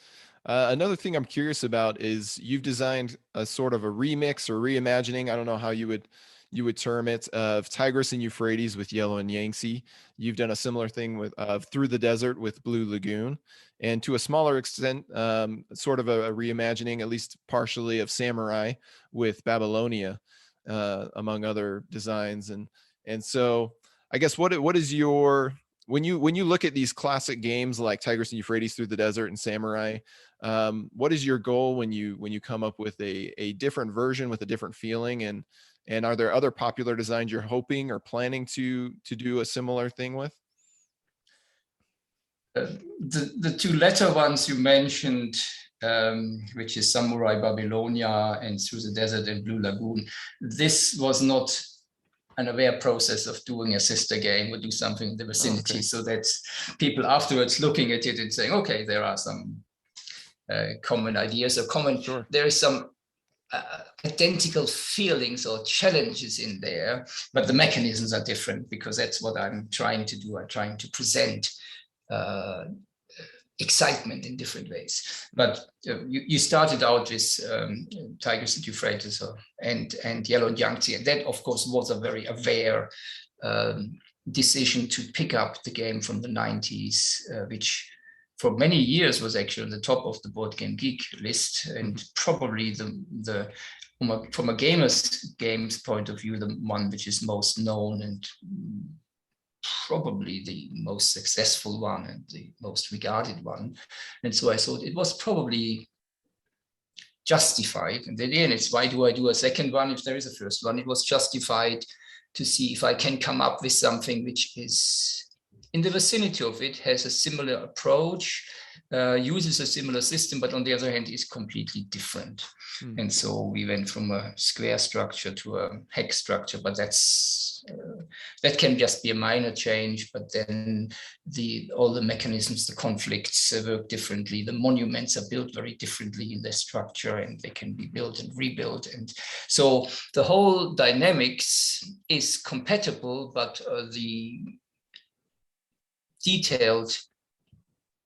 [SPEAKER 1] Another thing I'm curious about is you've designed a sort of a remix or reimagining, I don't know how you would term it, of Tigris and Euphrates with Yellow and Yangtze. You've done a similar thing with Through the Desert with Blue Lagoon, and to a smaller extent, sort of a reimagining, at least partially, of Samurai with Babylonia, among other designs. And so I guess what is your, when you look at these classic games like Tigris and Euphrates, Through the Desert, and Samurai, what is your goal when you come up with a different version with a different feeling? And are there other popular designs you're hoping or planning to do a similar thing with?
[SPEAKER 2] The 2 latter ones you mentioned, which is Samurai Babylonia and Through the Desert and Blue Lagoon, this was not an aware process of doing a sister game or do something in the vicinity. So that's people afterwards looking at it and saying, okay, there are some common ideas or common, there is some identical feelings or challenges in there, but the mechanisms are different, because that's what I'm trying to do. I'm trying to present excitement in different ways. But you started out with Tigris and Euphrates and Yellow and Yangtze, and that of course was a very aware decision to pick up the game from the 90s, which for many years was actually on the top of the Board Game Geek list, and probably the from a games point of view, the one which is most known and probably the most successful one and the most regarded one. And so I thought it was probably justified. And then it's, why do I do a second one if there is a first one? It was justified to see if I can come up with something which is in the vicinity of it, has a similar approach, uses a similar system, but on the other hand is completely different. And so we went from a square structure to a hex structure, but that can just be a minor change. But then all the mechanisms, the conflicts work differently. The monuments are built very differently in their structure, and they can be built and rebuilt. And so the whole dynamics is compatible, but the detailed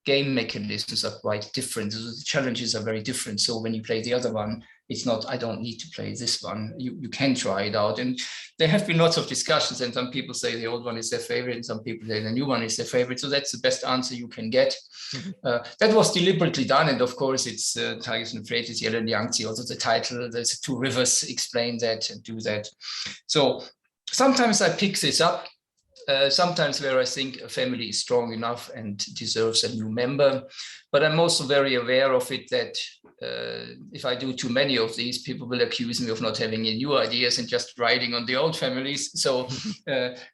[SPEAKER 2] game mechanisms are quite different. The challenges are very different. So when you play the other one, it's not, I don't need to play this one. You can try it out. And there have been lots of discussions, and some people say the old one is their favorite, and some people say the new one is their favorite. So that's the best answer you can get. That was deliberately done. And of course, it's Tigris and Euphrates Yellow Yangtze. Also the title, there's 2 rivers, explain that and do that. So sometimes I pick this up. Sometimes where I think a family is strong enough and deserves a new member. But I'm also very aware of it that if I do too many of these, people will accuse me of not having any new ideas and just riding on the old families. So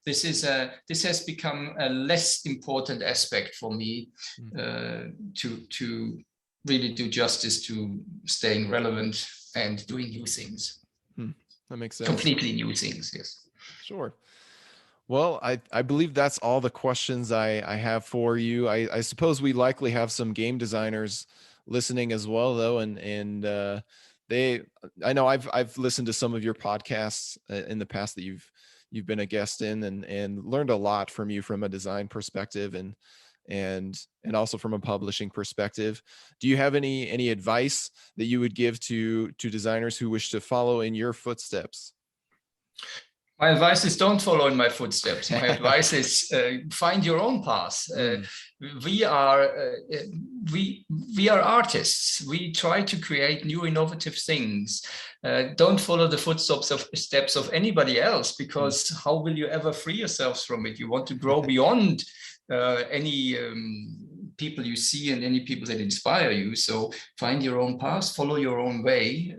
[SPEAKER 2] this has become a less important aspect for me to really do justice to staying relevant and doing new things.
[SPEAKER 1] That makes sense.
[SPEAKER 2] Completely new things, yes.
[SPEAKER 1] Sure. Well, I believe that's all the questions I have for you. I suppose we likely have some game designers listening as well, though, and I know I've listened to some of your podcasts in the past that you've been a guest in, and learned a lot from you from a design perspective and also from a publishing perspective. Do you have any advice that you would give to designers who wish to follow in your footsteps?
[SPEAKER 2] My advice is don't follow in my footsteps. My advice is find your own path. We are artists. We try to create new innovative things. Don't follow the footsteps of anybody else, because how will you ever free yourselves from it? You want to grow beyond any people you see and any people that inspire you. So find your own path, follow your own way,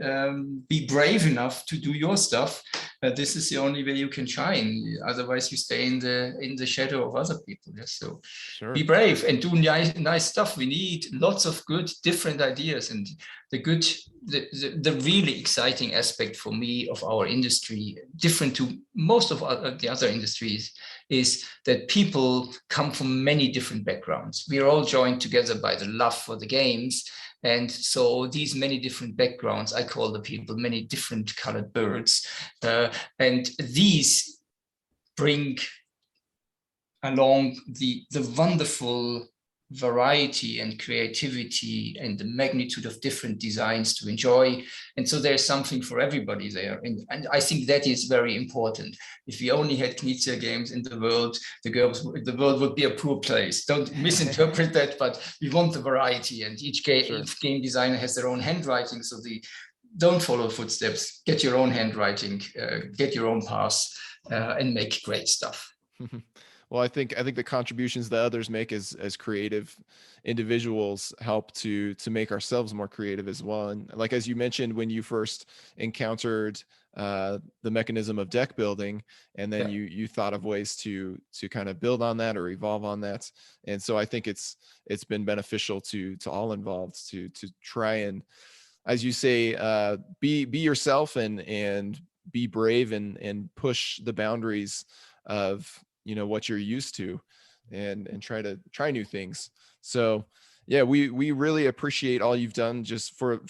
[SPEAKER 2] be brave enough to do your stuff. This is the only way you can shine. Otherwise, you stay in the shadow of other people. Yes? So be brave and do nice stuff. We need lots of good, different ideas. And the really exciting aspect for me of our industry, different to most of the other industries, is that people come from many different backgrounds. We are all joined together by the love for the games. And so these many different backgrounds, I call the people many different colored birds. And these bring along the wonderful variety and creativity and the magnitude of different designs to enjoy. And so there's something for everybody there. And I think that is very important. If we only had Knizia games in the world, the world would be a poor place. Don't misinterpret that, but we want the variety, and each game designer has their own handwriting. So don't follow footsteps, get your own handwriting, get your own path, and make great stuff.
[SPEAKER 1] Well, I think the contributions that others make as creative individuals help to make ourselves more creative as well. And like, as you mentioned, when you first encountered the mechanism of deck building, and then you thought of ways to kind of build on that or evolve on that. And so I think it's been beneficial to all involved to try and, as you say, be yourself and be brave and push the boundaries of what you're used to, and try new things. So yeah, we really appreciate all you've done just for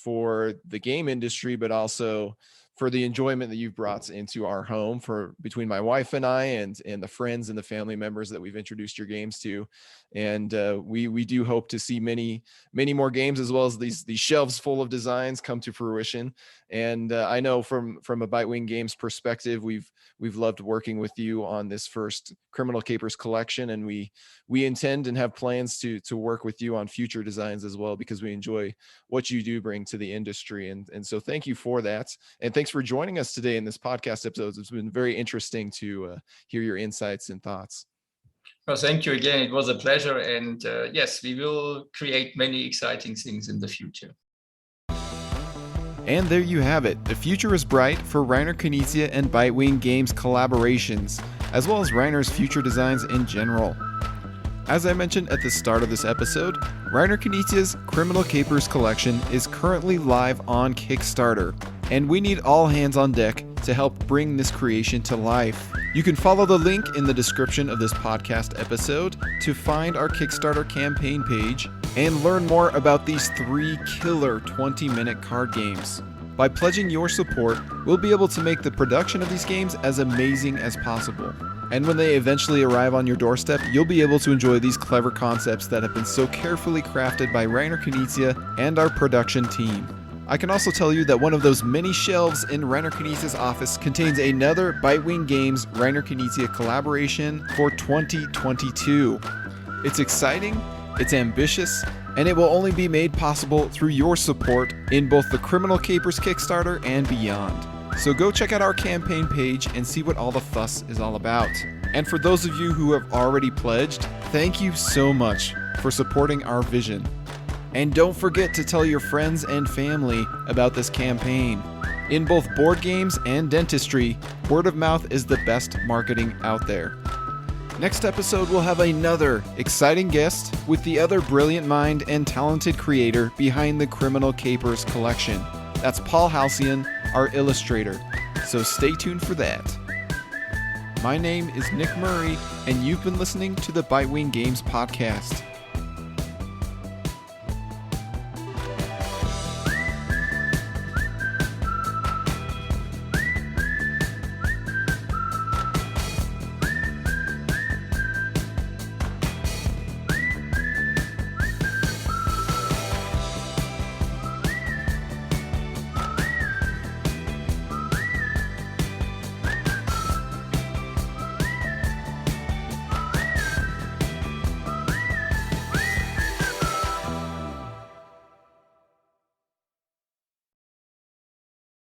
[SPEAKER 1] the game industry, but also for the enjoyment that you've brought into our home, between my wife and I, and the friends and the family members that we've introduced your games to. And we do hope to see many more games, as well as these shelves full of designs come to fruition. And I know from a Bitewing Games perspective, we've loved working with you on this first Criminal Capers collection, and we intend and have plans to work with you on future designs as well, because we enjoy what you do bring to the industry. And so thank you for that, and thanks for joining us today in this podcast episode. It's been very interesting to hear your insights and thoughts.
[SPEAKER 2] Well, thank you again. It was a pleasure. And yes, we will create many exciting things in the future.
[SPEAKER 1] And there you have it. The future is bright for Reiner Knizia and Bitewing Games collaborations, as well as Reiner's future designs in general. As I mentioned at the start of this episode, Reiner Knizia's Criminal Capers collection is currently live on Kickstarter, and we need all hands on deck to help bring this creation to life. You can follow the link in the description of this podcast episode to find our Kickstarter campaign page and learn more about these 3 killer 20-minute card games. By pledging your support, we'll be able to make the production of these games as amazing as possible. And when they eventually arrive on your doorstep, you'll be able to enjoy these clever concepts that have been so carefully crafted by Reiner Knizia and our production team. I can also tell you that one of those many shelves in Reiner Knizia's office contains another Bitewing Games Reiner Knizia collaboration for 2022. It's exciting, it's ambitious, and it will only be made possible through your support in both the Criminal Capers Kickstarter and beyond. So go check out our campaign page and see what all the fuss is all about. And for those of you who have already pledged, thank you so much for supporting our vision. And don't forget to tell your friends and family about this campaign. In both board games and dentistry, word of mouth is the best marketing out there. Next episode, we'll have another exciting guest with the other brilliant mind and talented creator behind the Criminal Capers collection. That's Paul Halcyon, our illustrator. So stay tuned for that. My name is Nick Murray, and you've been listening to the Bitewing Games podcast.